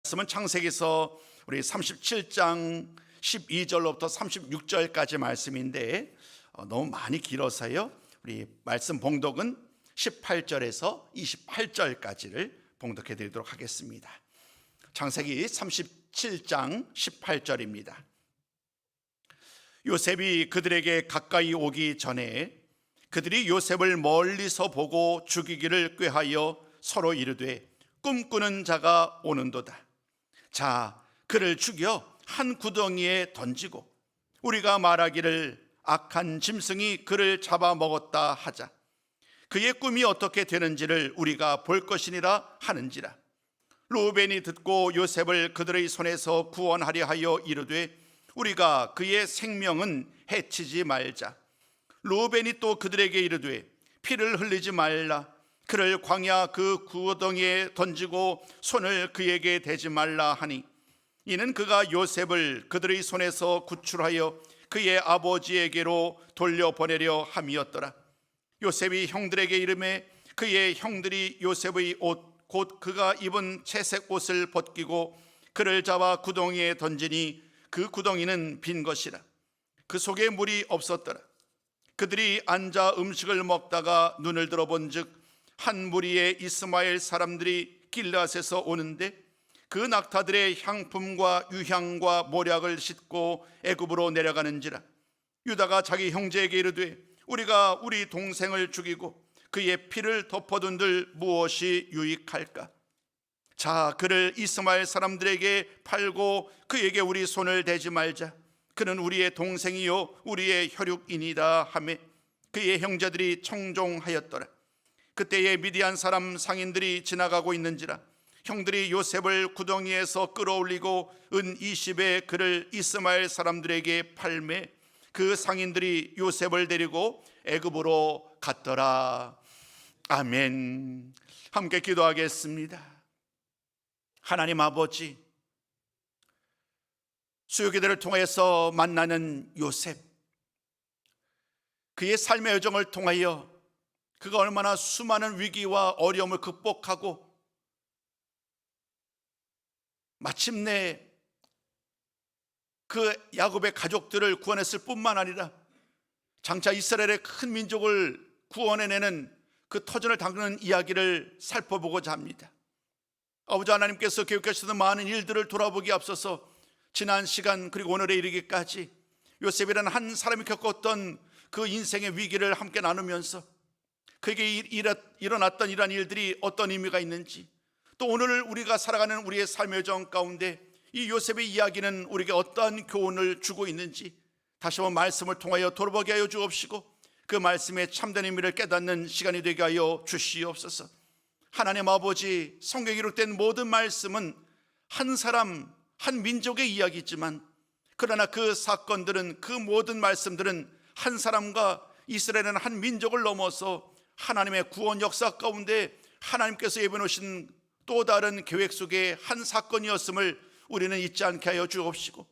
말씀은 창세기서 우리 37장 12절로부터 36절까지 말씀인데 너무 많이 길어서요. 우리 말씀 봉독은 18절에서 28절까지를 봉독해 드리도록 하겠습니다. 창세기 37장 18절입니다. 요셉이 그들에게 가까이 오기 전에 그들이 요셉을 멀리서 보고 죽이기를 꾀하여 서로 이르되 꿈꾸는 자가 오는도다. 자, 그를 죽여 한 구덩이에 던지고 우리가 말하기를 악한 짐승이 그를 잡아먹었다 하자. 그의 꿈이 어떻게 되는지를 우리가 볼 것이니라 하는지라. 루벤이 듣고 요셉을 그들의 손에서 구원하려 하여 이르되 우리가 그의 생명은 해치지 말자. 루벤이 또 그들에게 이르되 피를 흘리지 말라. 그를 광야 그 구덩이에 던지고 손을 그에게 대지 말라 하니 이는 그가 요셉을 그들의 손에서 구출하여 그의 아버지에게로 돌려보내려 함이었더라. 요셉이 형들에게 이르매 그의 형들이 요셉의 옷 곧 그가 입은 채색 옷을 벗기고 그를 잡아 구덩이에 던지니 그 구덩이는 빈 것이라. 그 속에 물이 없었더라. 그들이 앉아 음식을 먹다가 눈을 들어본즉 한 무리의 이스마엘 사람들이 길앗에서 오는데 그 낙타들의 향품과 유향과 모략을 싣고 애굽으로 내려가는지라. 유다가 자기 형제에게 이르되 우리가 우리 동생을 죽이고 그의 피를 덮어둔들 무엇이 유익할까? 자, 그를 이스마엘 사람들에게 팔고 그에게 우리 손을 대지 말자. 그는 우리의 동생이요 우리의 혈육이니라 하매 그의 형제들이 청종하였더라. 그때에 미디안 사람 상인들이 지나가고 있는지라. 형들이 요셉을 구덩이에서 끌어올리고 은 20에 그를 이스마엘 사람들에게 팔매 그 상인들이 요셉을 데리고 애굽으로 갔더라. 아멘. 함께 기도하겠습니다. 하나님 아버지, 수요기들을 통해서 만나는 요셉, 그의 삶의 여정을 통하여 그가 얼마나 수많은 위기와 어려움을 극복하고 마침내 그 야곱의 가족들을 구원했을 뿐만 아니라 장차 이스라엘의 큰 민족을 구원해내는 그 터전을 담그는 이야기를 살펴보고자 합니다. 아버지 하나님께서 계획하시던 많은 일들을 돌아보기에 앞서서 지난 시간 그리고 오늘에 이르기까지 요셉이라는 한 사람이 겪었던 그 인생의 위기를 함께 나누면서 그에게 일어났던 이러한 일들이 어떤 의미가 있는지, 또 오늘 우리가 살아가는 우리의 삶의 여정 가운데 이 요셉의 이야기는 우리에게 어떠한 교훈을 주고 있는지 다시 한번 말씀을 통하여 돌아보게 하여 주옵시고 그 말씀의 참된 의미를 깨닫는 시간이 되게 하여 주시옵소서. 하나님 아버지, 성경에 기록된 모든 말씀은 한 사람, 한 민족의 이야기지만 그러나 그 사건들은, 그 모든 말씀들은 한 사람과 이스라엘은 한 민족을 넘어서 하나님의 구원 역사 가운데 하나님께서 예배놓으신 또 다른 계획 속의 한 사건이었음을 우리는 잊지 않게 하여 주옵시고,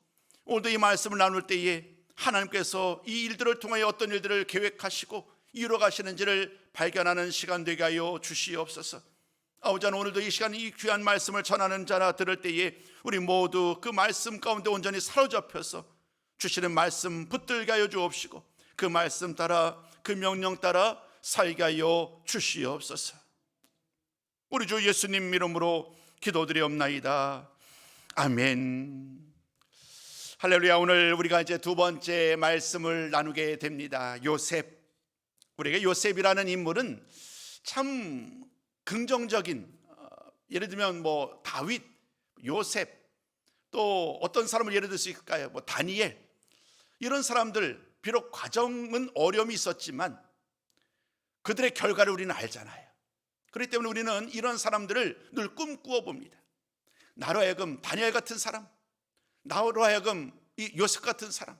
오늘도 이 말씀을 나눌 때에 하나님께서 이 일들을 통하여 어떤 일들을 계획하시고 이루어가시는지를 발견하는 시간 되게 하여 주시옵소서. 아버지, 오늘도 이 시간 이 귀한 말씀을 전하는 자나 들을 때에 우리 모두 그 말씀 가운데 온전히 사로잡혀서 주시는 말씀 붙들게 하여 주옵시고 그 말씀 따라, 그 명령 따라 살게 하여 주시옵소서. 우리 주 예수님 이름으로 기도드리옵나이다. 아멘. 할렐루야. 오늘 우리가 이제 두 번째 말씀을 나누게 됩니다. 요셉. 우리가 요셉이라는 인물은 참 긍정적인, 예를 들면 뭐 다윗, 요셉, 또 어떤 사람을 예를 들 수 있을까요? 뭐 다니엘, 이런 사람들, 비록 과정은 어려움이 있었지만 그들의 결과를 우리는 알잖아요. 그렇기 때문에 우리는 이런 사람들을 늘 꿈꾸어 봅니다. 나로 하여금 다니엘 같은 사람, 나로 하여금 이 요셉 같은 사람,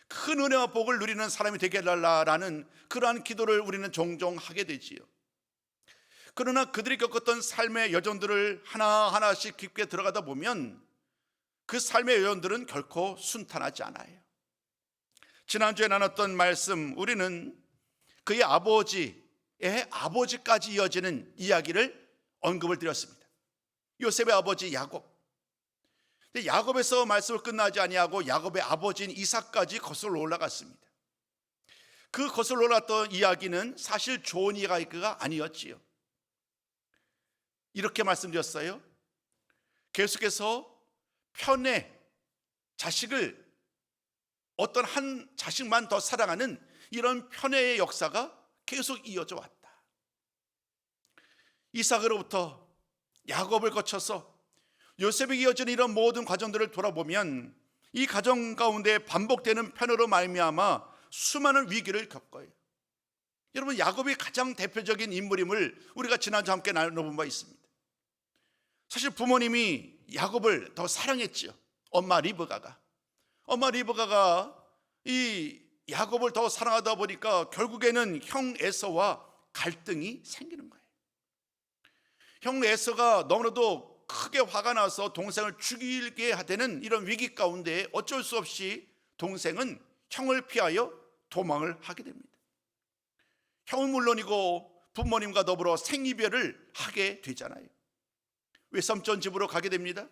큰 은혜와 복을 누리는 사람이 되게 해달라라는 그러한 기도를 우리는 종종 하게 되지요. 그러나 그들이 겪었던 삶의 여정들을 하나하나씩 깊게 들어가다 보면 그 삶의 여정들은 결코 순탄하지 않아요. 지난주에 나눴던 말씀, 우리는 그의 아버지까지 이어지는 이야기를 언급을 드렸습니다. 요셉의 아버지 야곱, 야곱에서 말씀을 끝나지 아니하고 야곱의 아버지인 이삭까지 거슬러 올라갔습니다. 그 거슬러 올랐던 이야기는 사실 좋은 이야기가 아니었지요. 이렇게 말씀드렸어요. 계속해서 편애, 자식을 어떤 한 자식만 더 사랑하는 이런 편애의 역사가 계속 이어져 왔다. 이삭으로부터 야곱을 거쳐서 요셉에게 이어진 이런 모든 과정들을 돌아보면 이 가정 가운데 반복되는 편애로 말미암아 수많은 위기를 겪어요. 여러분, 야곱이 가장 대표적인 인물임을 우리가 지난주 함께 나눠본 바 있습니다. 사실 부모님이 야곱을 더 사랑했죠. 엄마 리브가가 이 야곱을 더 사랑하다 보니까 결국에는 형 에서와 갈등이 생기는 거예요. 형 에서가 너무나도 크게 화가 나서 동생을 죽이게 되는 이런 위기 가운데 어쩔 수 없이 동생은 형을 피하여 도망을 하게 됩니다. 형은 물론이고 부모님과 더불어 생이별을 하게 되잖아요. 외삼촌 집으로 가게 됩니다.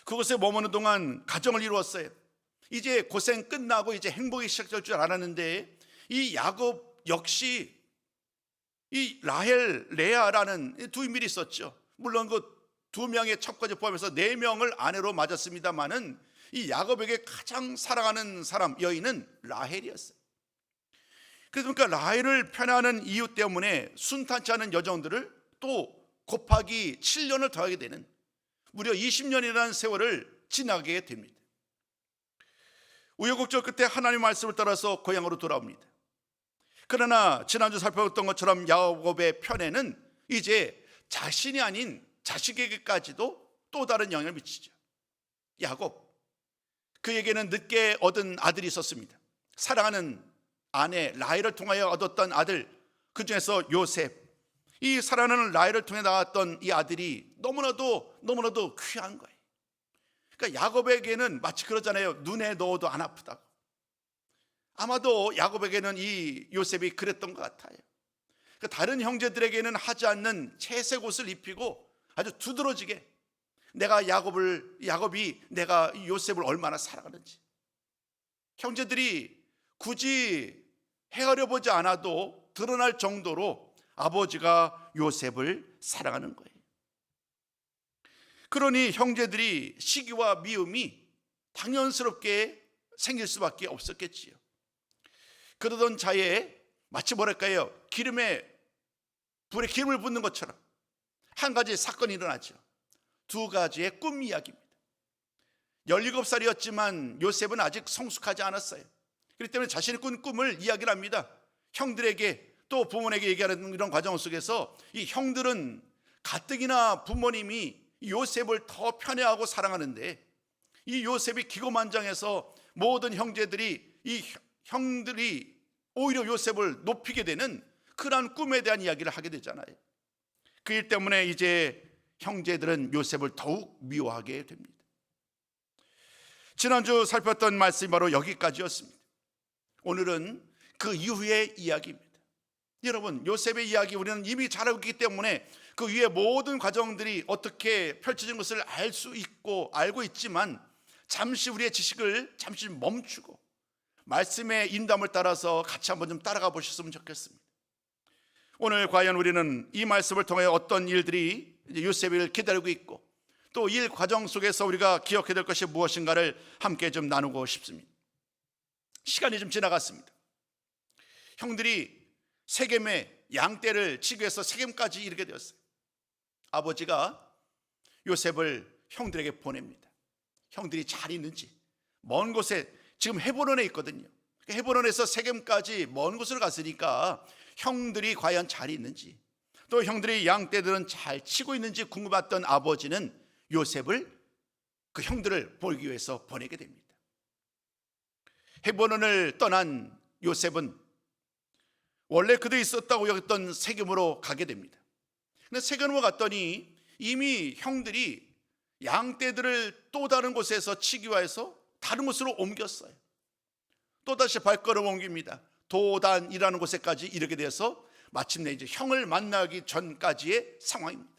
그곳에 머무는 동안 가정을 이루었어요. 이제 고생 끝나고 이제 행복이 시작될 줄 알았는데 이 야곱 역시 이 라헬, 레아라는 두 인물이 있었죠. 물론 그 두 명의 첩까지 포함해서 4명을 아내로 맞았습니다만은 이 야곱에게 가장 사랑하는 사람, 여인은 라헬이었어요. 그러니까 라헬을 편애하는 이유 때문에 순탄치 않은 여정들을 또 곱하기 7년을 더하게 되는 무려 20년이라는 세월을 지나게 됩니다. 우여곡절 끝에 하나님의 말씀을 따라서 고향으로 돌아옵니다. 그러나 지난주 살펴봤던 것처럼 야곱의 편애는 이제 자신이 아닌 자식에게까지도 또 다른 영향을 미치죠. 야곱, 그에게는 늦게 얻은 아들이 있었습니다. 사랑하는 아내 라헬을 통하여 얻었던 아들, 그 중에서 요셉. 이 사랑하는 라헬을 통해 나왔던 이 아들이 너무나도 귀한 거예요. 그러니까 야곱에게는 마치 그러잖아요. 눈에 넣어도 안 아프다고. 아마도 야곱에게는 이 요셉이 그랬던 것 같아요. 그러니까 다른 형제들에게는 하지 않는 채색 옷을 입히고 아주 두드러지게 야곱이 내가 요셉을 얼마나 사랑하는지, 형제들이 굳이 헤아려 보지 않아도 드러날 정도로 아버지가 요셉을 사랑하는 거예요. 그러니 형제들이 시기와 미움이 당연스럽게 생길 수밖에 없었겠지요. 그러던 차에 마치 불에 기름을 붓는 것처럼 한 가지 사건이 일어나죠. 2가지의 꿈 이야기입니다. 17살이었지만 요셉은 아직 성숙하지 않았어요. 그렇기 때문에 자신이 꾼 꿈을 이야기를 합니다. 형들에게 또 부모에게 얘기하는 이런 과정 속에서 이 형들은 가뜩이나 부모님이 요셉을 더 편애하고 사랑하는데 이 요셉이 기고만장해서 모든 형제들이 이 형들이 오히려 요셉을 높이게 되는 그러한 꿈에 대한 이야기를 하게 되잖아요. 그 일 때문에 이제 형제들은 요셉을 더욱 미워하게 됩니다. 지난주 살폈던 말씀이 바로 여기까지였습니다. 오늘은 그 이후의 이야기입니다. 여러분, 요셉의 이야기 우리는 이미 잘 알고 있기 때문에 그 위에 모든 과정들이 어떻게 펼쳐진 것을 알고 있지만 잠시 우리의 지식을 잠시 멈추고 말씀의 인담을 따라서 같이 한번 좀 따라가 보셨으면 좋겠습니다. 오늘 과연 우리는 이 말씀을 통해 어떤 일들이 요셉을 기다리고 있고 또 일 과정 속에서 우리가 기억해야 될 것이 무엇인가를 함께 좀 나누고 싶습니다. 시간이 좀 지나갔습니다. 형들이 세겜에 양떼를 치기 위해서 세겜까지 이르게 되었어요. 아버지가 요셉을 형들에게 보냅니다. 형들이 잘 있는지, 먼 곳에 지금 헤브론에 있거든요. 헤브론에서 세겜까지 먼 곳을 갔으니까 형들이 과연 잘 있는지, 또 형들이 양떼들은 잘 치고 있는지 궁금했던 아버지는 요셉을, 그 형들을 보기 위해서 보내게 됩니다. 헤브론을 떠난 요셉은 원래 그들이 있었다고 여겼던 세겜으로 가게 됩니다. 근데 세겜으로 갔더니 이미 형들이 양떼들을 또 다른 곳에서 치기 위해서 다른 곳으로 옮겼어요. 또다시 발걸음 옮깁니다. 도단이라는 곳에까지 이르게 돼서 마침내 이제 형을 만나기 전까지의 상황입니다.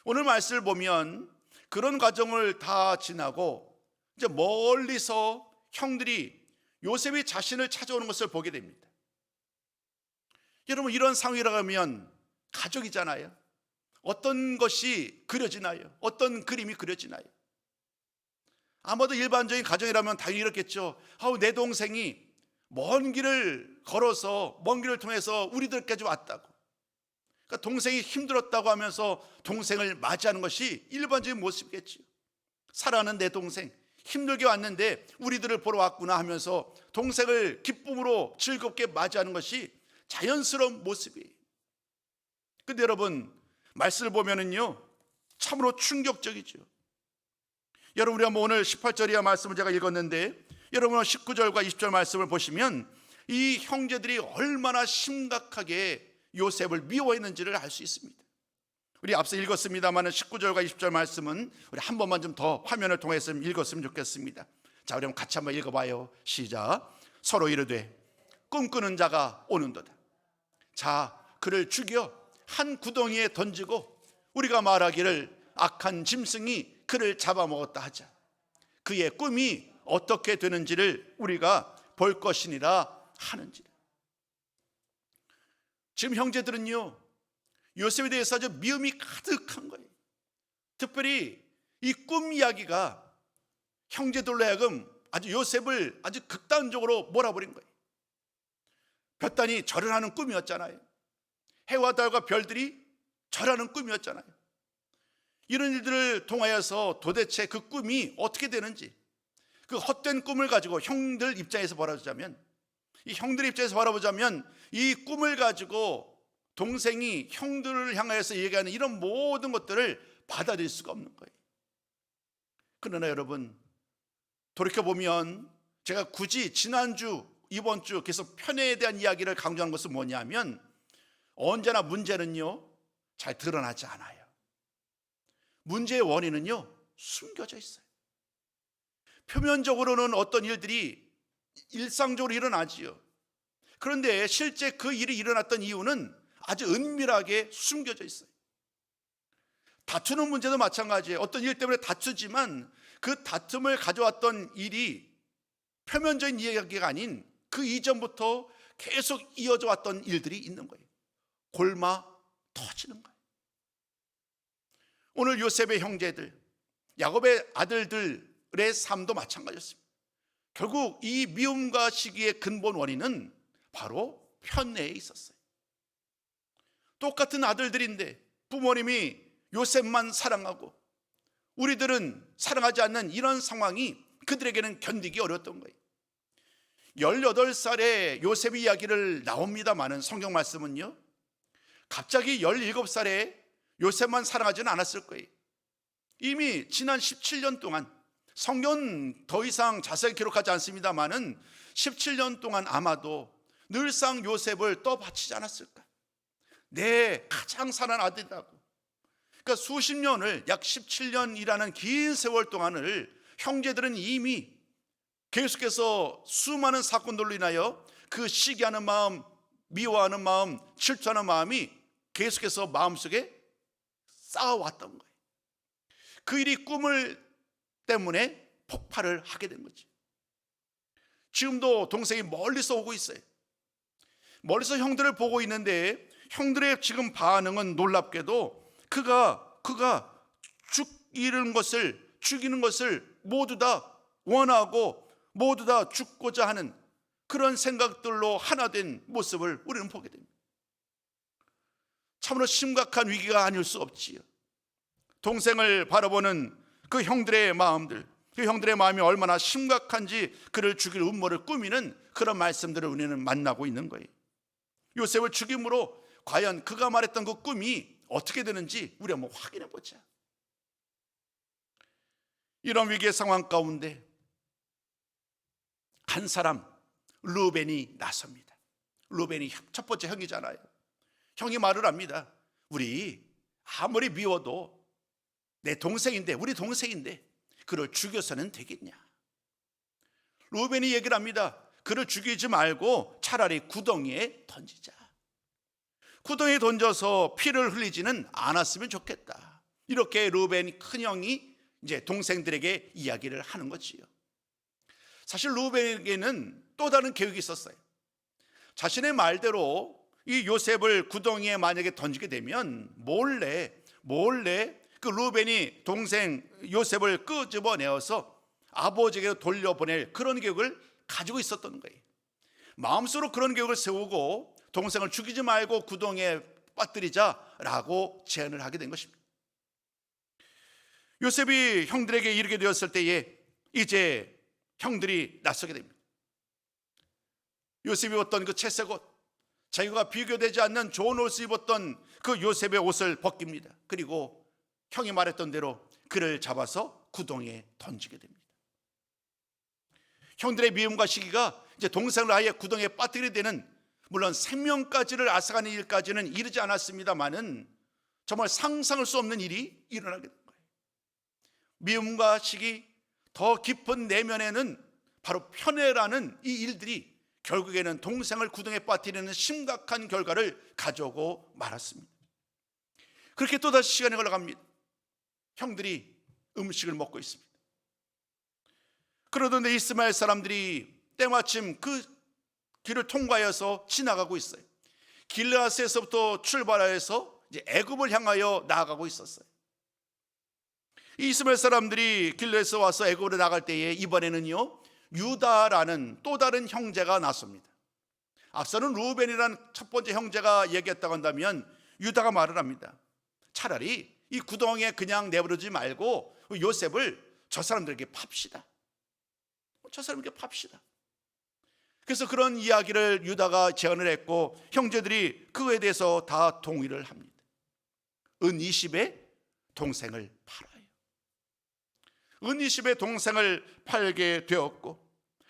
오늘 말씀을 보면 그런 과정을 다 지나고 이제 멀리서 형들이 요셉이 자신을 찾아오는 것을 보게 됩니다. 여러분, 이런 상황이라고 하면 가족이잖아요. 어떤 것이 그려지나요? 어떤 그림이 그려지나요? 아마도 일반적인 가정이라면 당연히 이렇겠죠. 내 동생이 먼 길을 걸어서, 먼 길을 통해서 우리들까지 왔다고, 그러니까 동생이 힘들었다고 하면서 동생을 맞이하는 것이 일반적인 모습이겠죠. 사랑하는 내 동생, 힘들게 왔는데 우리들을 보러 왔구나 하면서 동생을 기쁨으로 즐겁게 맞이하는 것이 자연스러운 모습이에요. 근데 여러분, 말씀을 보면은요, 참으로 충격적이죠. 여러분, 우리가 오늘 18절 이하 말씀을 제가 읽었는데, 여러분 19절과 20절 말씀을 보시면 이 형제들이 얼마나 심각하게 요셉을 미워했는지를 알 수 있습니다. 우리 앞서 읽었습니다만 19절과 20절 말씀은 우리 한 번만 좀 더 화면을 통해서 읽었으면 좋겠습니다. 자, 우리 같이 한번 읽어봐요. 시작. 서로 이르되 꿈꾸는 자가 오는도다. 자, 그를 죽여 한 구덩이에 던지고 우리가 말하기를 악한 짐승이 그를 잡아먹었다 하자. 그의 꿈이 어떻게 되는지를 우리가 볼 것이니라 하는지라. 지금 형제들은요, 요셉에 대해서 아주 미움이 가득한 거예요. 특별히 이 꿈 이야기가 형제들로 하여금 아주 요셉을 아주 극단적으로 몰아버린 거예요. 볕단이 절을 하는 꿈이었잖아요. 해와 달과 별들이 절하는 꿈이었잖아요. 이런 일들을 통하여서 도대체 그 꿈이 어떻게 되는지, 그 헛된 꿈을 가지고 형들 입장에서 바라보자면, 이 형들 입장에서 바라보자면 이 꿈을 가지고 동생이 형들을 향하여서 얘기하는 이런 모든 것들을 받아들일 수가 없는 거예요. 그러나 여러분, 돌이켜보면 제가 굳이 지난주, 이번 주 계속 편애에 대한 이야기를 강조하는 것은 뭐냐면, 언제나 문제는요 잘 드러나지 않아요. 문제의 원인은요 숨겨져 있어요. 표면적으로는 어떤 일들이 일상적으로 일어나지요. 그런데 실제 그 일이 일어났던 이유는 아주 은밀하게 숨겨져 있어요. 다투는 문제도 마찬가지예요. 어떤 일 때문에 다투지만 그 다툼을 가져왔던 일이 표면적인 이야기가 아닌 그 이전부터 계속 이어져 왔던 일들이 있는 거예요. 골마 터지는 거예요. 오늘 요셉의 형제들, 야곱의 아들들의 삶도 마찬가지였습니다. 결국 이 미움과 시기의 근본 원인은 바로 편애에 있었어요. 똑같은 아들들인데 부모님이 요셉만 사랑하고 우리들은 사랑하지 않는 이런 상황이 그들에게는 견디기 어려웠던 거예요. 18살에 요셉의 이야기를 나옵니다마는 성경 말씀은요, 갑자기 17살에 요셉만 사랑하지는 않았을 거예요. 이미 지난 17년 동안, 성경은 더 이상 자세히 기록하지 않습니다마는 17년 동안 아마도 늘상 요셉을 떠받치지 않았을까. 내 가장 사랑하는 아들이라고. 그러니까 수십 년을, 약 17년이라는 긴 세월 동안을 형제들은 이미 계속해서 수많은 사건들로 인하여 그 시기하는 마음, 미워하는 마음, 질투하는 마음이 계속해서 마음속에 쌓아왔던 거예요. 그 일이 꿈을 때문에 폭발을 하게 된 거죠. 지금도 동생이 멀리서 오고 있어요. 멀리서 형들을 보고 있는데 형들의 지금 반응은 놀랍게도 그가 죽이는 것을 모두 다 원하고 모두 다 죽고자 하는 그런 생각들로 하나 된 모습을 우리는 보게 됩니다. 참으로 심각한 위기가 아닐 수 없지요. 동생을 바라보는 그 형들의 마음들, 그 형들의 마음이 얼마나 심각한지 그를 죽일 음모를 꾸미는 그런 말씀들을 우리는 만나고 있는 거예요. 요셉을 죽임으로 과연 그가 말했던 그 꿈이 어떻게 되는지 우리 한번 확인해 보자. 이런 위기의 상황 가운데 한 사람, 르우벤이 나섭니다. 르우벤이 첫 번째 형이잖아요. 형이 말을 합니다. 우리 아무리 미워도 내 동생인데, 우리 동생인데 그를 죽여서는 되겠냐. 르우벤이 얘기를 합니다. 그를 죽이지 말고 차라리 구덩이에 던지자. 구덩이에 던져서 피를 흘리지는 않았으면 좋겠다. 이렇게 르우벤이 큰형이 이제 동생들에게 이야기를 하는 거지요. 사실 루벤에게는 또 다른 계획이 있었어요. 자신의 말대로 이 요셉을 구덩이에 만약에 던지게 되면 몰래 그 루벤이 동생 요셉을 끄집어내어서 아버지에게 돌려보낼 그런 계획을 가지고 있었던 거예요. 마음속으로 그런 계획을 세우고 동생을 죽이지 말고 구덩이에 빠뜨리자라고 제안을 하게 된 것입니다. 요셉이 형들에게 이르게 되었을 때에 이제 형들이 나서게 됩니다. 요셉이 입었던 그 채색 옷, 자기가 비교되지 않는 좋은 옷을 입었던 그 요셉의 옷을 벗깁니다. 그리고 형이 말했던 대로 그를 잡아서 구덩이에 던지게 됩니다. 형들의 미움과 시기가 이제 동생을 아예 구덩이에 빠뜨리게 되는, 물론 생명까지를 앗아가는 일까지는 이르지 않았습니다만은 정말 상상할 수 없는 일이 일어나게 된 거예요. 미움과 시기, 더 깊은 내면에는 바로 편애라는 이 일들이 결국에는 동생을 구덩이에 빠뜨리는 심각한 결과를 가져오고 말았습니다. 그렇게 또다시 시간이 흘러갑니다. 형들이 음식을 먹고 있습니다. 그러던데 이스마엘 사람들이 때마침 그 길을 통과해서 지나가고 있어요. 길르앗에서부터 출발해서 이제 애굽을 향하여 나아가고 있었어요. 이 이스마엘 사람들이 길르앗에서 와서 애굽으로 나갈 때에 이번에는요 유다라는 또 다른 형제가 나섭니다. 앞서는 루벤이라는 첫 번째 형제가 얘기했다고 한다면 유다가 말을 합니다. 차라리 이 구덩이에 그냥 내버려두지 말고 요셉을 저 사람들에게 팝시다. 저 사람에게 팝시다. 그래서 그런 이야기를 유다가 제안을 했고 형제들이 그거에 대해서 다 동의를 합니다. 은 20에 동생을 팔아요. 은 20의 동생을 팔게 되었고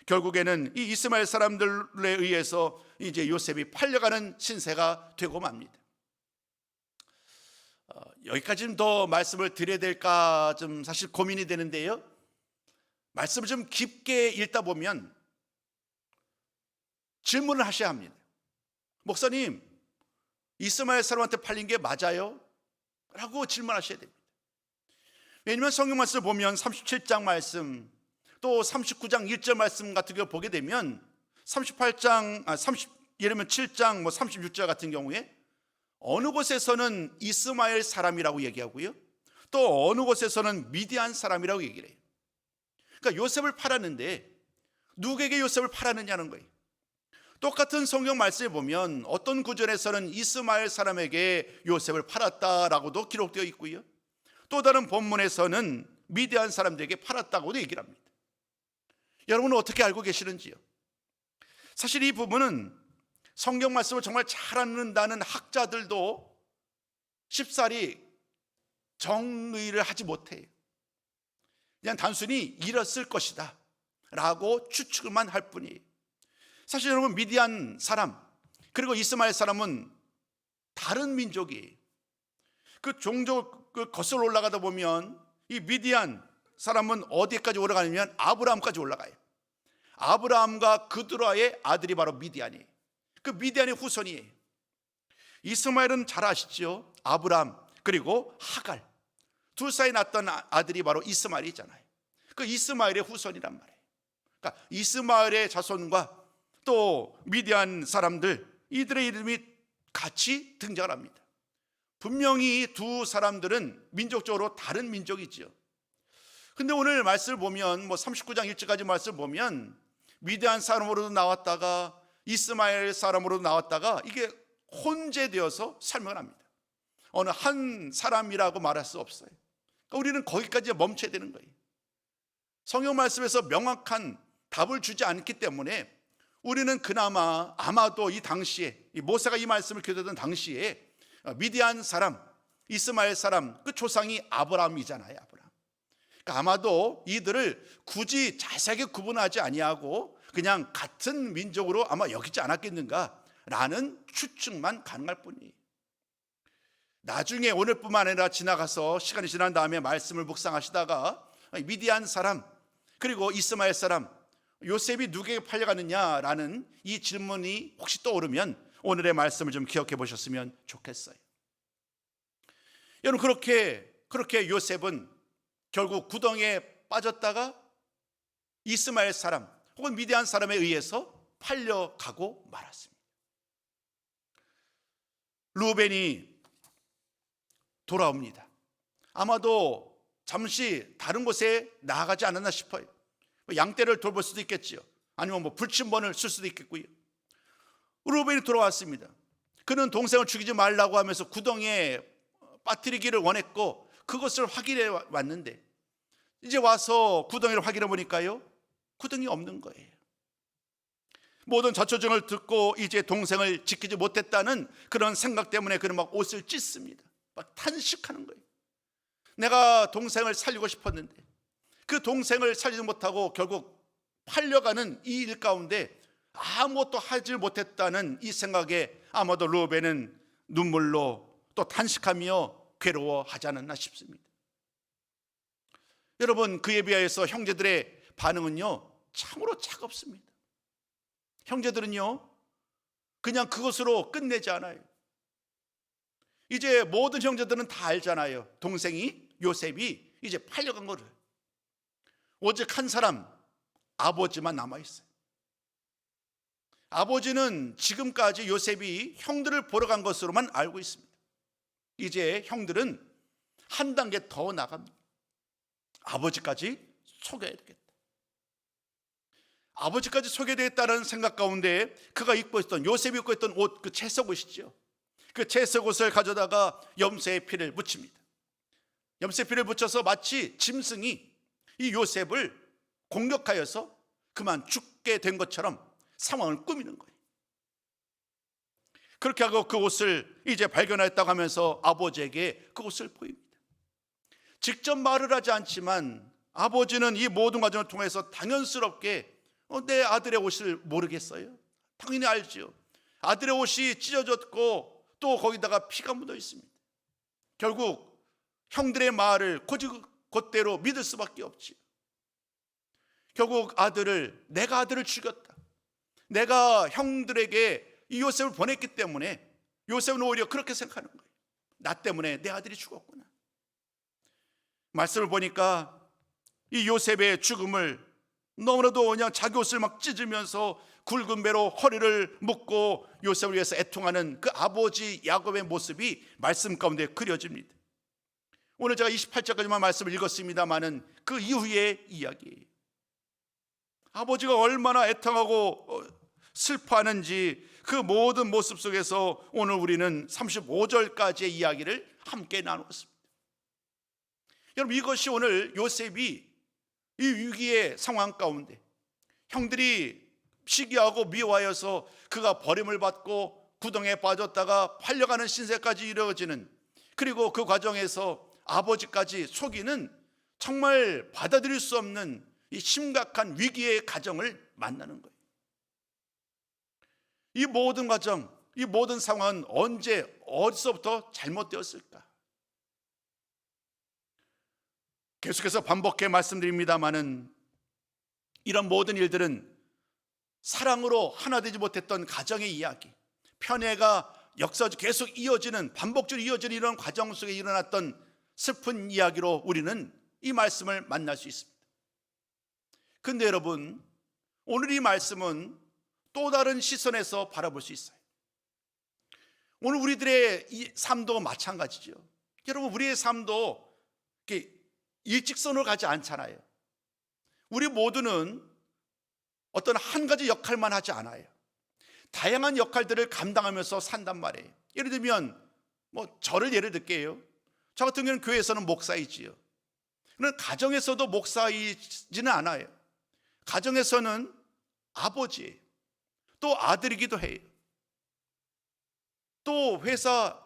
결국에는 이 이스마엘 사람들에 의해서 이제 요셉이 팔려가는 신세가 되고 맙니다. 여기까지는 더 말씀을 드려야 될까 좀 사실 고민이 되는데요, 말씀을 좀 깊게 읽다 보면 질문을 하셔야 합니다. 목사님, 이스마엘 사람한테 팔린 게 맞아요? 라고 질문하셔야 됩니다. 왜냐하면 성경 말씀을 보면 37장 말씀, 또 39장 1절 말씀 같은 걸 보게 되면 38장, 예를 들면 7장 36절 같은 경우에 어느 곳에서는 이스마엘 사람이라고 얘기하고요, 또 어느 곳에서는 미디안 사람이라고 얘기를 해요. 그러니까 요셉을 팔았는데 누구에게 요셉을 팔았느냐는 거예요. 똑같은 성경 말씀에 보면 어떤 구절에서는 이스마엘 사람에게 요셉을 팔았다라고도 기록되어 있고요, 또 다른 본문에서는 미디안 사람들에게 팔았다고도 얘기를 합니다. 여러분은 어떻게 알고 계시는지요? 사실 이 부분은 성경 말씀을 정말 잘 읽는다는 학자들도 쉽사리 정의를 하지 못해요. 그냥 단순히 잃었을 것이다 라고 추측만 할 뿐이에요. 사실 여러분, 미디안 사람 그리고 이스마엘 사람은 다른 민족이에요. 그 종족 거슬러 올라가다 보면 이 미디안 사람은 어디까지 올라가냐면 아브라함까지 올라가요. 아브라함과 그드라의 아들이 바로 미디안이에요. 그 미디안의 후손이에요. 이스마엘은 잘 아시죠? 아브라함 그리고 하갈 둘 사이에 낳았던 아들이 바로 이스마엘이잖아요. 그 이스마엘의 후손이란 말이에요. 그러니까 이스마엘의 자손과 또 미디안 사람들, 이들의 이름이 같이 등장을 합니다. 분명히 두 사람들은 민족적으로 다른 민족이죠. 근데 오늘 말씀을 보면 39장 1절까지 말씀을 보면 미디안 사람으로도 나왔다가 이스마엘 사람으로도 나왔다가 이게 혼재되어서 설명을 합니다. 어느 한 사람이라고 말할 수 없어요. 그러니까 우리는 거기까지 멈춰야 되는 거예요. 성경 말씀에서 명확한 답을 주지 않기 때문에 우리는 그나마 아마도 이 당시에 이 모세가 이 말씀을 교도하던 당시에 미디안 사람, 이스마엘 사람 그 조상이 아브라함이잖아요. 아브라함. 그러니까 아마도 이들을 굳이 자세하게 구분하지 아니하고 그냥 같은 민족으로 아마 여기지 않았겠는가라는 추측만 가능할 뿐이에요. 나중에 오늘뿐만 아니라 지나가서 시간이 지난 다음에 말씀을 묵상하시다가 미디안 사람 그리고 이스마엘 사람 요셉이 누구에게 팔려가느냐라는 이 질문이 혹시 떠오르면 오늘의 말씀을 좀 기억해 보셨으면 좋겠어요. 여러분, 그렇게 요셉은 결국 구덩이에 빠졌다가 이스마엘 사람 혹은 미디안 사람에 의해서 팔려가고 말았습니다. 루벤이 돌아옵니다. 아마도 잠시 다른 곳에 나아가지 않았나 싶어요. 양떼를 돌볼 수도 있겠지요. 아니면 불침번을 쓸 수도 있겠고요. 루벤이 돌아왔습니다. 그는 동생을 죽이지 말라고 하면서 구덩이에 빠뜨리기를 원했고 그것을 확인해 왔는데 이제 와서 구덩이를 확인해 보니까요, 구덩이 없는 거예요. 모든 자초정을 듣고 이제 동생을 지키지 못했다는 그런 생각 때문에 그는 막 옷을 찢습니다. 막 탄식하는 거예요. 내가 동생을 살리고 싶었는데 그 동생을 살리지 못하고 결국 팔려가는 이 일 가운데 아무것도 하지 못했다는 이 생각에 아마도 루벤은 눈물로 또 탄식하며 괴로워하지 않았나 싶습니다. 여러분, 그에 비하여서 형제들의 반응은요 참으로 차갑습니다. 형제들은요 그냥 그것으로 끝내지 않아요. 이제 모든 형제들은 다 알잖아요. 동생이 요셉이 이제 팔려간 거를. 오직 한 사람, 아버지만 남아있어요. 아버지는 지금까지 요셉이 형들을 보러 간 것으로만 알고 있습니다. 이제 형들은 한 단계 더 나갑니다. 아버지까지 속여야 되겠다. 아버지까지 소개되었다는 생각 가운데 그가 입고 있던, 요셉이 입고 있던 옷, 그 채석 옷이죠. 그 채석 옷을 가져다가 염소의 피를 묻힙니다. 염소의 피를 묻혀서 마치 짐승이 이 요셉을 공격하여서 그만 죽게 된 것처럼 상황을 꾸미는 거예요. 그렇게 하고 그 옷을 이제 발견했다고 하면서 아버지에게 그 옷을 보입니다. 직접 말을 하지 않지만 아버지는 이 모든 과정을 통해서 당연스럽게 내 아들의 옷을 모르겠어요? 당연히 알지요. 아들의 옷이 찢어졌고 또 거기다가 피가 묻어 있습니다. 결국 형들의 말을 곧대로 믿을 수밖에 없지요. 결국 내가 아들을 죽였다, 내가 형들에게 이 요셉을 보냈기 때문에 요셉은 오히려 그렇게 생각하는 거예요. 나 때문에 내 아들이 죽었구나. 말씀을 보니까 이 요셉의 죽음을 너무나도 그냥 자기 옷을 막 찢으면서 굵은 배로 허리를 묶고 요셉을 위해서 애통하는 그 아버지 야곱의 모습이 말씀 가운데 그려집니다. 오늘 제가 28절까지만 말씀을 읽었습니다마는 그 이후의 이야기예요. 아버지가 얼마나 애통하고 슬퍼하는지 그 모든 모습 속에서 오늘 우리는 35절까지의 이야기를 함께 나누었습니다. 여러분, 이것이 오늘 요셉이 이 위기의 상황 가운데 형들이 시기하고 미워하여서 그가 버림을 받고 구덩이에 빠졌다가 팔려가는 신세까지 이루어지는, 그리고 그 과정에서 아버지까지 속이는 정말 받아들일 수 없는 이 심각한 위기의 가정을 만나는 거예요. 이 모든 과정, 이 모든 상황은 언제 어디서부터 잘못되었을까? 계속해서 반복해 말씀드립니다마는 이런 모든 일들은 사랑으로 하나 되지 못했던 가정의 이야기, 편애가 역사적으로 계속 이어지는, 반복적으로 이어지는 이런 과정 속에 일어났던 슬픈 이야기로 우리는 이 말씀을 만날 수 있습니다. 근데 여러분, 오늘 이 말씀은 또 다른 시선에서 바라볼 수 있어요. 오늘 우리들의 이 삶도 마찬가지죠. 여러분, 우리의 삶도 이렇게 일직선으로 가지 않잖아요. 우리 모두는 어떤 한 가지 역할만 하지 않아요. 다양한 역할들을 감당하면서 산단 말이에요. 예를 들면 저를 예를 들게요. 저 같은 경우는 교회에서는 목사이지요. 그런데 가정에서도 목사이지는 않아요. 가정에서는 아버지예요. 또 아들이기도 해요. 또 회사,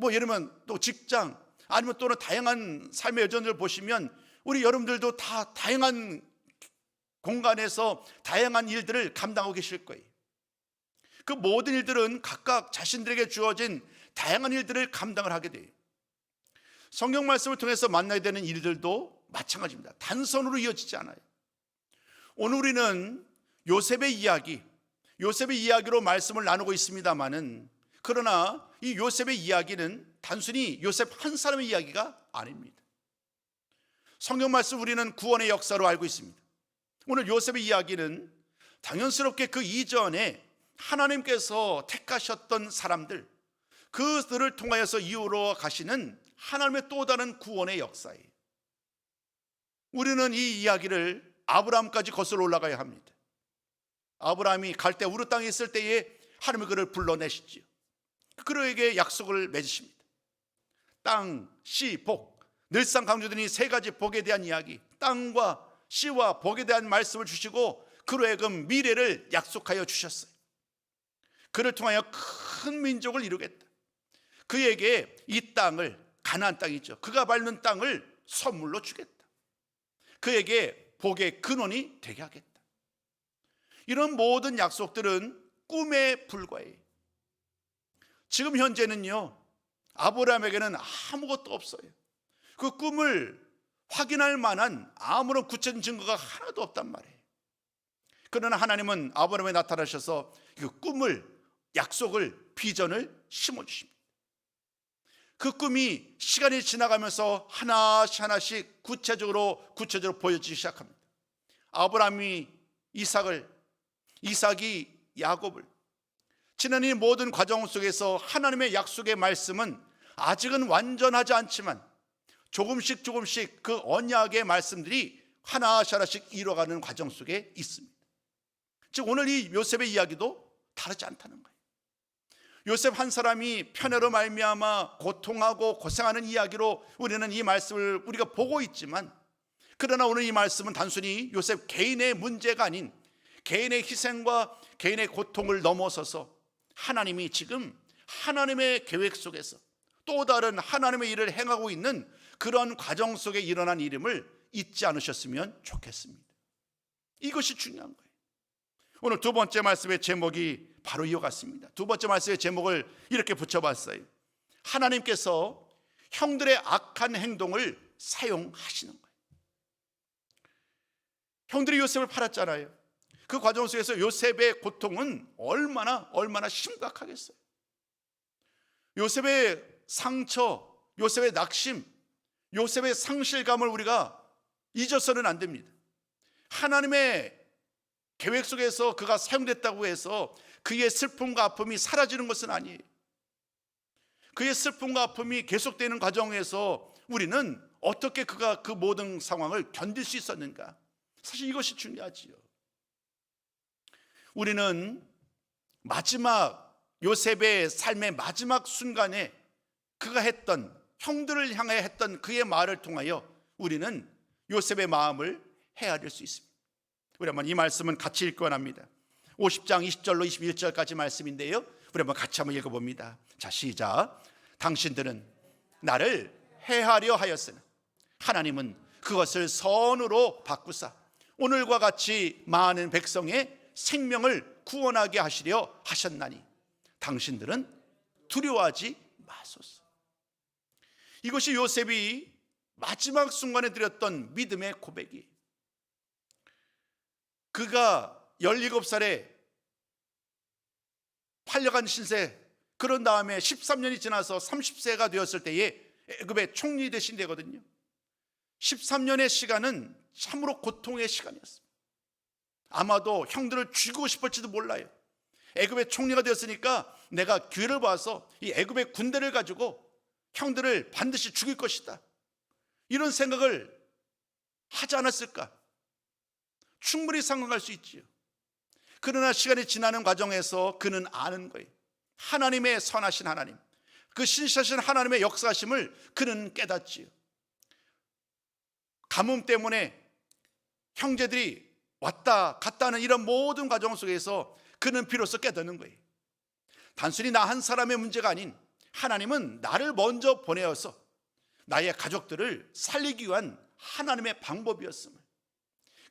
예를 들면 또 직장, 아니면 또는 다양한 삶의 여정을 보시면 우리 여러분들도 다 다양한 공간에서 다양한 일들을 감당하고 계실 거예요. 그 모든 일들은 각각 자신들에게 주어진 다양한 일들을 감당을 하게 돼요. 성경 말씀을 통해서 만나야 되는 일들도 마찬가지입니다. 단선으로 이어지지 않아요. 오늘 우리는 요셉의 이야기로 말씀을 나누고 있습니다마는, 그러나 이 요셉의 이야기는 단순히 요셉 한 사람의 이야기가 아닙니다. 성경 말씀 우리는 구원의 역사로 알고 있습니다. 오늘 요셉의 이야기는 당연스럽게 그 이전에 하나님께서 택하셨던 사람들, 그들을 통하여서 이루어 가시는 하나님의 또 다른 구원의 역사예요. 우리는 이 이야기를 아브라함까지 거슬러 올라가야 합니다. 아브라함이 갈대 우르 땅에 있을 때에 하나님이 그를 불러내시지요. 그에게 약속을 맺으십니다. 땅, 씨, 복. 늘상 강조되는 이 세 가지 복에 대한 이야기, 땅과 씨와 복에 대한 말씀을 주시고 그로의 그 미래를 약속하여 주셨어요. 그를 통하여 큰 민족을 이루겠다. 그에게 이 땅을, 가나안 땅이죠, 그가 밟는 땅을 선물로 주겠다. 그에게 복의 근원이 되게 하겠다. 이런 모든 약속들은 꿈에 불과해요. 지금 현재는요, 아브라함에게는 아무것도 없어요. 그 꿈을 확인할 만한 아무런 구체적인 증거가 하나도 없단 말이에요. 그러나 하나님은 아브라함에 나타나셔서 그 꿈을, 약속을, 비전을 심어주십니다. 그 꿈이 시간이 지나가면서 하나씩 하나씩 구체적으로 보여지기 시작합니다. 아브라함이 이삭을, 이삭이 야곱을, 지난 이 모든 과정 속에서 하나님의 약속의 말씀은 아직은 완전하지 않지만 조금씩 그 언약의 말씀들이 하나씩 이루어가는 과정 속에 있습니다. 즉 오늘 이 요셉의 이야기도 다르지 않다는 거예요. 요셉 한 사람이 편애로 말미암아 고통하고 고생하는 이야기로 우리는 이 말씀을 우리가 보고 있지만, 그러나 오늘 이 말씀은 단순히 요셉 개인의 문제가 아닌 개인의 희생과 개인의 고통을 넘어서서 하나님이 지금 하나님의 계획 속에서 또 다른 하나님의 일을 행하고 있는 그런 과정 속에 일어난 일임을 잊지 않으셨으면 좋겠습니다. 이것이 중요한 거예요. 오늘 두 번째 말씀의 제목이 바로 이와 같습니다. 두 번째 말씀의 제목을 이렇게 붙여봤어요. 하나님께서 형들의 악한 행동을 사용하시는 거예요. 형들이 요셉을 팔았잖아요. 그 과정 속에서 요셉의 고통은 얼마나 심각하겠어요. 요셉의 상처, 요셉의 낙심, 요셉의 상실감을 우리가 잊어서는 안 됩니다. 하나님의 계획 속에서 그가 사용됐다고 해서 그의 슬픔과 아픔이 사라지는 것은 아니에요. 그의 슬픔과 아픔이 계속되는 과정에서 우리는 어떻게 그가 그 모든 상황을 견딜 수 있었는가? 사실 이것이 중요하지요. 우리는 마지막 요셉의 삶의 마지막 순간에 그가 했던, 형들을 향해 했던 그의 말을 통하여 우리는 요셉의 마음을 헤아릴 수 있습니다. 우리 한번 이 말씀은 같이 읽고 합니다. 50장 20절로 21절까지 말씀인데요, 우리 한번 같이 한번 읽어봅니다. 자, 시작. 당신들은 나를 해하려 하였으나 하나님은 그것을 선으로 바꾸사 오늘과 같이 많은 백성의 생명을 구원하게 하시려 하셨나니 당신들은 두려워하지 마소서. 이것이 요셉이 마지막 순간에 드렸던 믿음의 고백이, 그가 17살에 팔려간 신세, 그런 다음에 13년이 지나서 30세가 되었을 때에 애굽의 총리 되신 되거든요. 13년의 시간은 참으로 고통의 시간이었습니다. 아마도 형들을 죽이고 싶을지도 몰라요. 애굽의 총리가 되었으니까 내가 기회를 봐서 이 애굽의 군대를 가지고 형들을 반드시 죽일 것이다, 이런 생각을 하지 않았을까? 충분히 상상할 수 있지요. 그러나 시간이 지나는 과정에서 그는 아는 거예요. 하나님의 선하신 하나님, 그 신실하신 하나님의 역사하심을 그는 깨닫지요. 가뭄 때문에 형제들이 왔다 갔다 하는 이런 모든 과정 속에서 그는 비로소 깨닫는 거예요. 단순히 나 한 사람의 문제가 아닌 하나님은 나를 먼저 보내어서 나의 가족들을 살리기 위한 하나님의 방법이었음을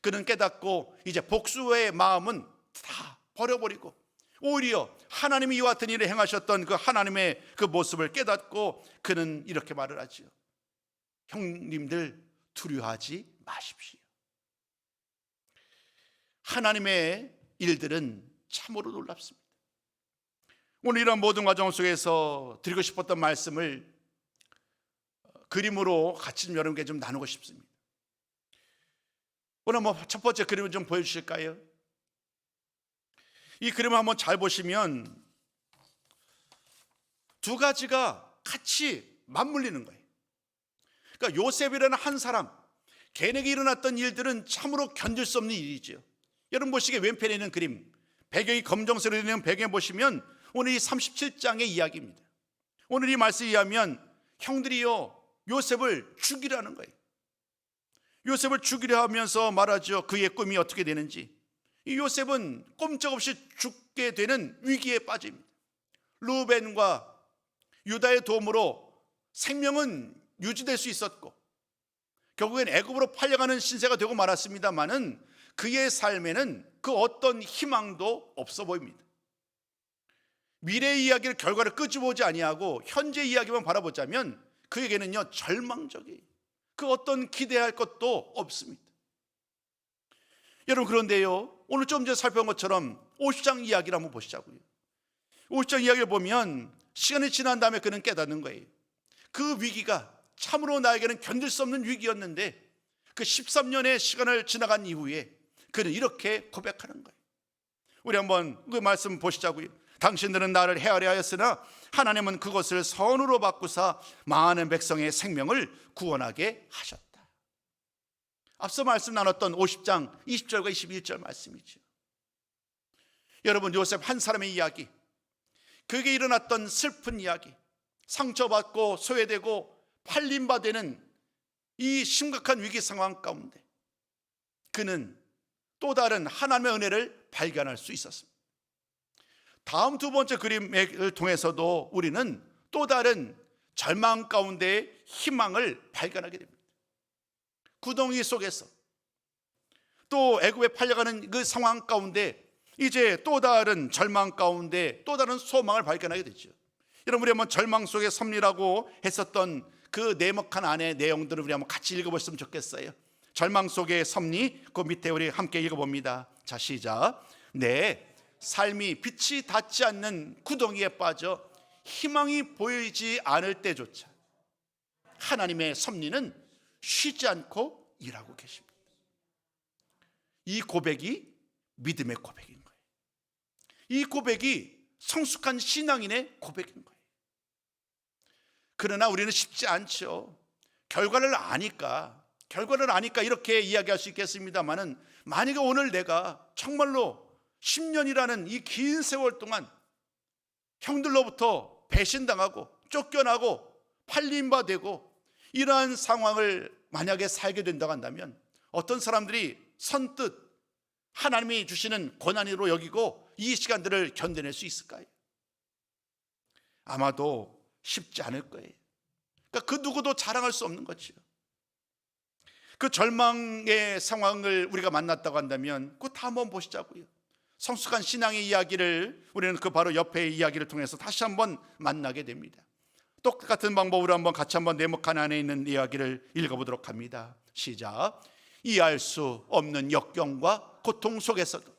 그는 깨닫고, 이제 복수의 마음은 다 버려버리고 오히려 하나님이 이와 같은 일을 행하셨던 그 하나님의 그 모습을 깨닫고 그는 이렇게 말을 하지요. 형님들 두려워하지 마십시오. 하나님의 일들은 참으로 놀랍습니다. 오늘 이런 모든 과정 속에서 드리고 싶었던 말씀을 그림으로 같이 좀 여러분께 좀 나누고 싶습니다. 오늘 한번 첫 번째 그림을 좀 보여주실까요? 이 그림을 한번 잘 보시면 두 가지가 같이 맞물리는 거예요. 그러니까 요셉이라는 한 사람, 걔에게 일어났던 일들은 참으로 견딜 수 없는 일이죠. 여러분 보시기에 왼편에 있는 그림, 배경이 검정색으로 되는 배경에 보시면 오늘 이 37장의 이야기입니다. 오늘 이 말씀에 의하면 형들이요 요셉을 죽이라는 거예요. 요셉을 죽이려 하면서 말하죠. 그의 꿈이 어떻게 되는지. 이 요셉은 꼼짝없이 죽게 되는 위기에 빠집니다. 루벤과 유다의 도움으로 생명은 유지될 수 있었고 결국엔 애굽으로 팔려가는 신세가 되고 말았습니다마는 그의 삶에는 그 어떤 희망도 없어 보입니다. 미래의 이야기를 결과를 끄집어오지 아니하고 현재 이야기만 바라보자면 그에게는요 절망적이에요. 그 어떤 기대할 것도 없습니다. 여러분 그런데요 오늘 좀 전에 살펴본 것처럼 50장 이야기를 한번 보시자고요. 50장 이야기를 보면 시간이 지난 다음에 그는 깨닫는 거예요. 그 위기가 참으로 나에게는 견딜 수 없는 위기였는데 그 13년의 시간을 지나간 이후에 그는 이렇게 고백하는 거예요. 우리 한번 그 말씀 보시자고요. 당신들은 나를 헤아려 하였으나 하나님은 그것을 선으로 바꾸사 많은 백성의 생명을 구원하게 하셨다. 앞서 말씀 나눴던 50장 20절과 21절 말씀이죠. 여러분 요셉 한 사람의 이야기, 그에게 일어났던 슬픈 이야기, 상처받고 소외되고 팔림바 되는 이 심각한 위기 상황 가운데 그는 또 다른 하나님의 은혜를 발견할 수 있었습니다. 다음 두 번째 그림을 통해서도 우리는 또 다른 절망 가운데 희망을 발견하게 됩니다. 구덩이 속에서 또 애굽에 팔려가는 그 상황 가운데 이제 또 다른 절망 가운데 또 다른 소망을 발견하게 되죠. 여러분 우리 한번 절망 속에 섭리라고 했었던 그 네모칸 안의 내용들을 우리 한번 같이 읽어보셨으면 좋겠어요. 절망 속의 섭리, 그 밑에 우리 함께 읽어봅니다. 자 시작. 내 삶이 빛이 닿지 않는 구덩이에 빠져 희망이 보이지 않을 때조차 하나님의 섭리는 쉬지 않고 일하고 계십니다. 이 고백이 믿음의 고백인 거예요. 이 고백이 성숙한 신앙인의 고백인 거예요. 그러나 우리는 쉽지 않죠. 결과를 아니까 이렇게 이야기할 수 있겠습니다만은 만약에 오늘 내가 정말로 10년이라는 이 긴 세월 동안 형들로부터 배신당하고 쫓겨나고 팔림바되고 이러한 상황을 만약에 살게 된다고 한다면 어떤 사람들이 선뜻 하나님이 주시는 고난으로 여기고 이 시간들을 견뎌낼 수 있을까요? 아마도 쉽지 않을 거예요. 그러니까 그 누구도 자랑할 수 없는 거죠. 그 절망의 상황을 우리가 만났다고 한다면 그거 다 한번 보시자고요. 성숙한 신앙의 이야기를 우리는 그 바로 옆의 이야기를 통해서 다시 한번 만나게 됩니다. 똑같은 방법으로 한번 같이 한번 네모칸 안에 있는 이야기를 읽어보도록 합니다. 시작. 이해할 수 없는 역경과 고통 속에서도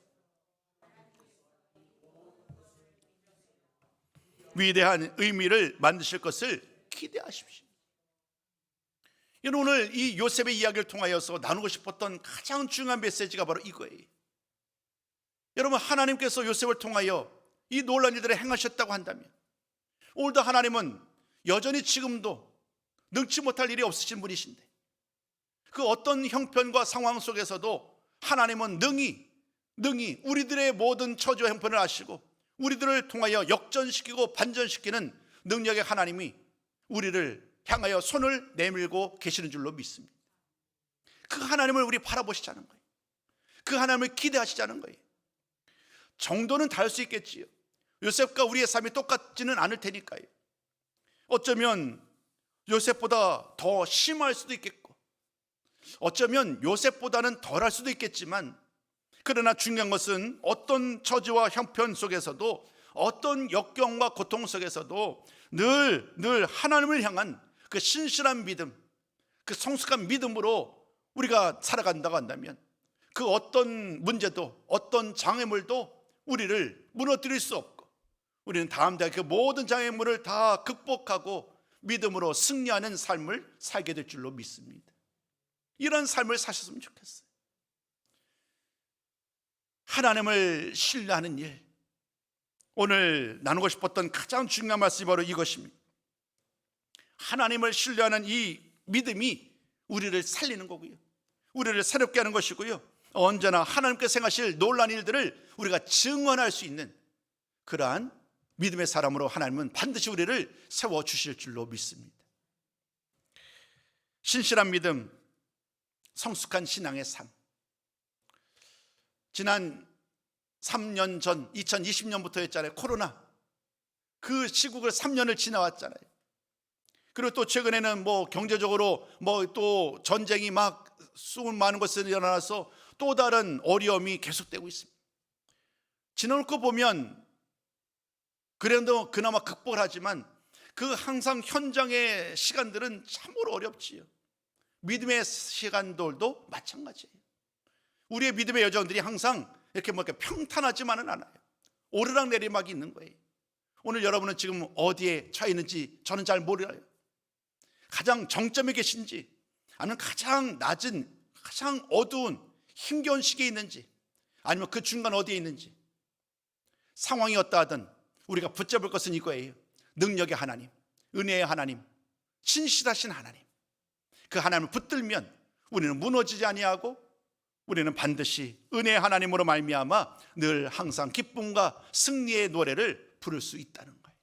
위대한 의미를 만드실 것을 기대하십시오. 오늘 이 요셉의 이야기를 통하여서 나누고 싶었던 가장 중요한 메시지가 바로 이거예요. 여러분 하나님께서 요셉을 통하여 이 놀라운 일들을 행하셨다고 한다면 오늘도 하나님은 여전히 지금도 능치 못할 일이 없으신 분이신데 그 어떤 형편과 상황 속에서도 하나님은 능히 우리들의 모든 처지와 형편을 아시고 우리들을 통하여 역전시키고 반전시키는 능력의 하나님이 우리를 향하여 손을 내밀고 계시는 줄로 믿습니다. 그 하나님을 우리 바라보시자는 거예요. 그 하나님을 기대하시자는 거예요. 정도는 다를 수 있겠지요. 요셉과 우리의 삶이 똑같지는 않을 테니까요. 어쩌면 요셉보다 더 심할 수도 있겠고 어쩌면 요셉보다는 덜할 수도 있겠지만 그러나 중요한 것은 어떤 처지와 형편 속에서도 어떤 역경과 고통 속에서도 늘 하나님을 향한 그 신실한 믿음, 그 성숙한 믿음으로 우리가 살아간다고 한다면 그 어떤 문제도 어떤 장애물도 우리를 무너뜨릴 수 없고 우리는 다음날 그 모든 장애물을 다 극복하고 믿음으로 승리하는 삶을 살게 될 줄로 믿습니다. 이런 삶을 사셨으면 좋겠어요. 하나님을 신뢰하는 일, 오늘 나누고 싶었던 가장 중요한 말씀이 바로 이것입니다. 하나님을 신뢰하는 이 믿음이 우리를 살리는 거고요, 우리를 새롭게 하는 것이고요, 언제나 하나님께서 행하실 놀라운 일들을 우리가 증언할 수 있는 그러한 믿음의 사람으로 하나님은 반드시 우리를 세워주실 줄로 믿습니다. 신실한 믿음, 성숙한 신앙의 삶. 지난 3년 전 2020년부터였잖아요. 코로나, 그 시국을 3년을 지나왔잖아요. 그리고 또 최근에는 경제적으로 또 전쟁이 막 수많은 것들이 일어나서 또 다른 어려움이 계속되고 있습니다. 지나놓고 보면 그래도 그나마 극복을 하지만 그 항상 현장의 시간들은 참으로 어렵지요. 믿음의 시간들도 마찬가지예요. 우리의 믿음의 여정들이 항상 이렇게 평탄하지만은 않아요. 오르락내리막이 있는 거예요. 오늘 여러분은 지금 어디에 처해 있는지 저는 잘 모르요. 가장 정점에 계신지, 아니면 가장 낮은, 가장 어두운 힘겨운 시기에 있는지, 아니면 그 중간 어디에 있는지, 상황이 어떠하든 우리가 붙잡을 것은 이거예요. 능력의 하나님, 은혜의 하나님, 신실하신 하나님. 그 하나님을 붙들면 우리는 무너지지 아니하고 우리는 반드시 은혜의 하나님으로 말미암아 늘 항상 기쁨과 승리의 노래를 부를 수 있다는 거예요.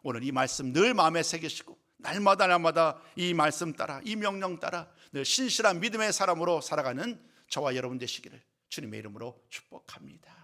오늘 이 말씀 늘 마음에 새기시고 날마다 이 말씀 따라, 이 명령 따라 늘 신실한 믿음의 사람으로 살아가는 저와 여러분 되시기를 주님의 이름으로 축복합니다.